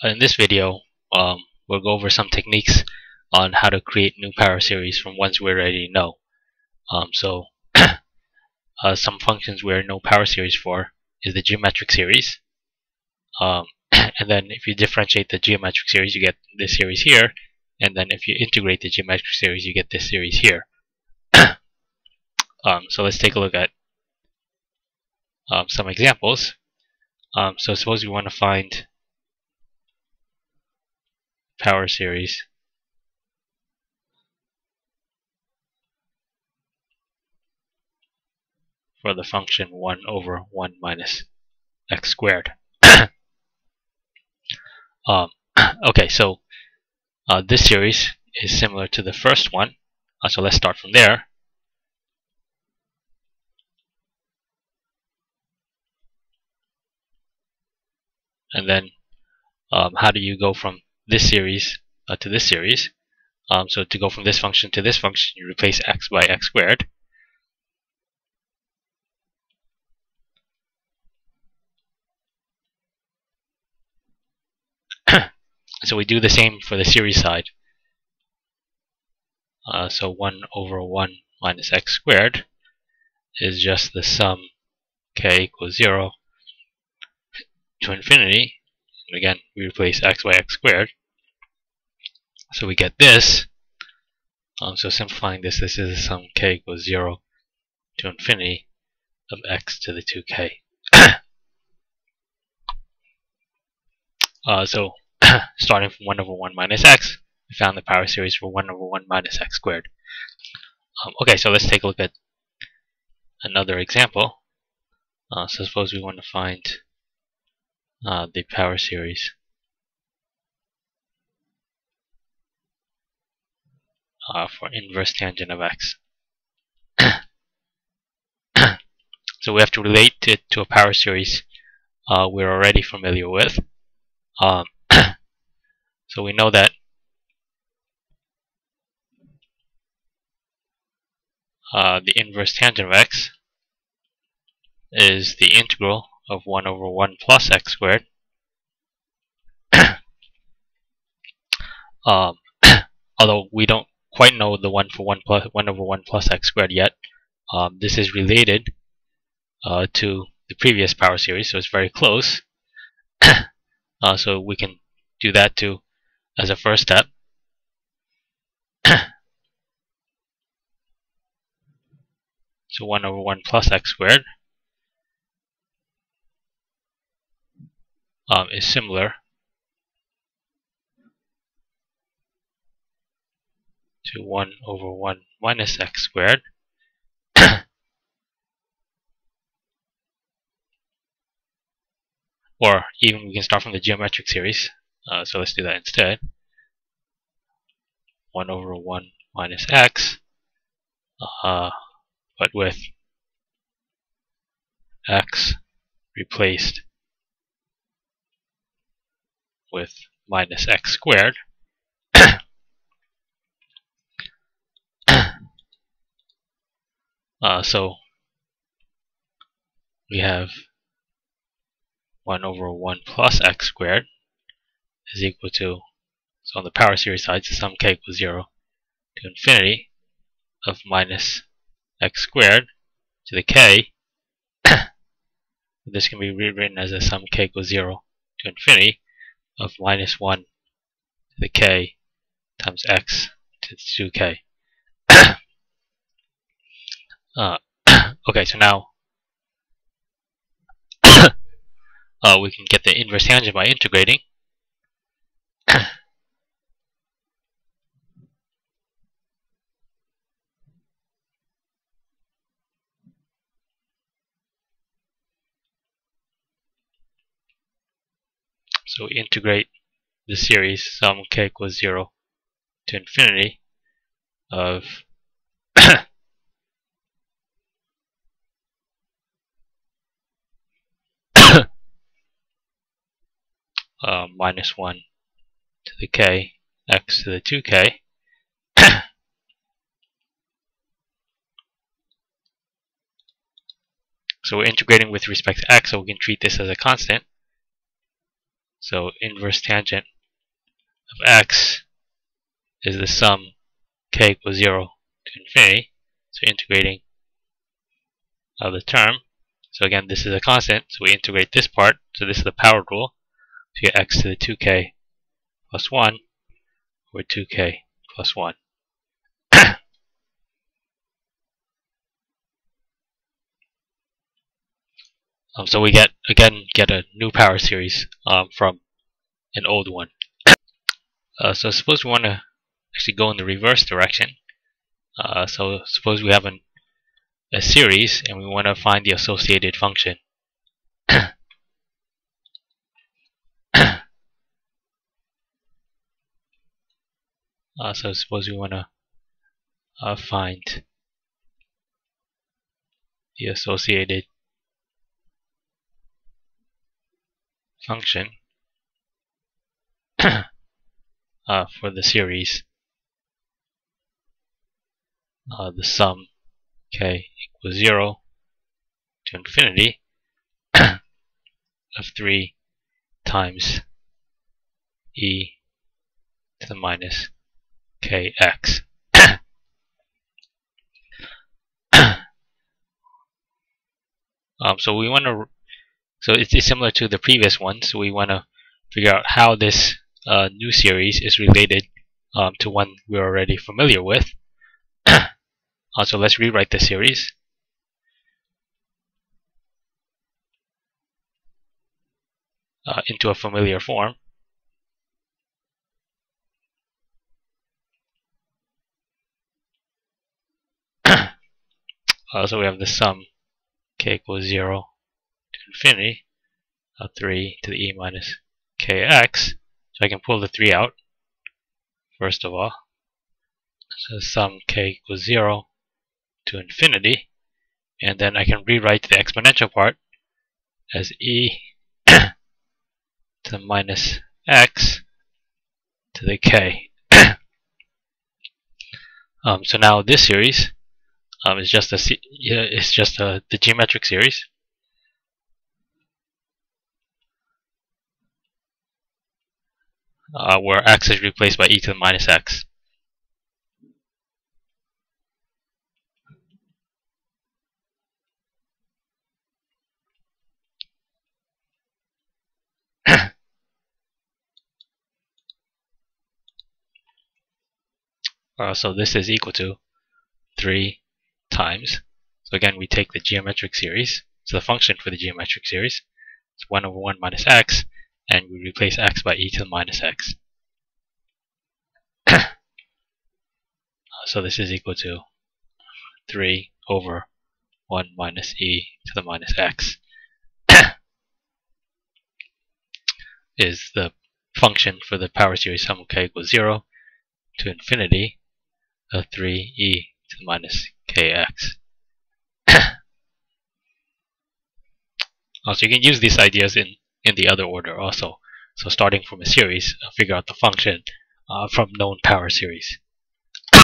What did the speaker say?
In this video, we'll go over some techniques on how to create new power series from ones we already know. Some functions we know power series for is the geometric series. And then if you differentiate the geometric series, you get this series here. And then if you integrate the geometric series, you get this series here. So let's take a look at some examples. So suppose we want to find power series for the function 1 over 1 minus x squared. Okay, so this series is similar to the first one, so let's start from there. And then how do you go from this series to this series? So to go from this function to this function, you replace x by x squared. So we do the same for the series side. So 1 over 1 minus x squared is just the sum k equals 0 to infinity. And again, we replace x by x squared. So we get this. So simplifying this, this is the sum k equals 0 to infinity of x to the 2k. So starting from 1 over 1 minus x, we found the power series for 1 over 1 minus x squared. Okay, so let's take a look at another example. So suppose we want to find the power series for inverse tangent of x. So we have to relate it to a power series we're already familiar with. So we know that the inverse tangent of x is the integral of 1 over 1 plus x squared. Although we don't quite know the 1 over 1 plus x squared yet, this is related to the previous power series, so it's very close. So we can do that too as a first step. So 1 over 1 plus x squared is similar to 1 over 1 minus x squared. Or even we can start from the geometric series. So let's do that instead. 1 over 1 minus x, but with x replaced with minus x squared. So we have 1 over 1 plus x squared is equal to, so on the power series side, the sum k equals 0 to infinity of minus x squared to the k. This can be rewritten as a sum k equals 0 to infinity of minus 1 to the k times x to the 2k. Okay, so now we can get the inverse tangent by integrating. So we integrate the series sum k equals 0 to infinity of minus 1 to the k x to the 2k. So we're integrating with respect to x, so we can treat this as a constant. So inverse tangent of x is the sum k equals 0 to infinity. So integrating of the term. So again, this is a constant, so we integrate this part. So this is the power rule. So you get x to the 2k plus 1 or 2k plus 1. So we get a new power series from an old one. So suppose we want to actually go in the reverse direction. So suppose we have a series and we want to find the associated function. So suppose we want to find the associated function for the series, the sum k equals 0 to infinity of 3 times e to the minus kx. So we want to. So it's similar to the previous one. So we want to figure out how this new series is related to one we're already familiar with. So let's rewrite the series. Into a familiar form. So we have the sum k equals 0 to infinity of 3 to the e minus kx. So I can pull the 3 out first of all. So sum k equals 0 to infinity, and then I can rewrite the exponential part as e to the minus x to the k. So now this series is just the geometric series. Where x is replaced by e to the minus x. So this is equal to 3 times. So again, we take the geometric series. So the function for the geometric series is 1 over 1 minus x, and we replace x by e to the minus x. So this is equal to 3 over 1 minus e to the minus x is the function for the power series sum of k equals 0 to infinity of 3e to the minus kx. So you can use these ideas in the other order also. So starting from a series, figure out the function from known power series.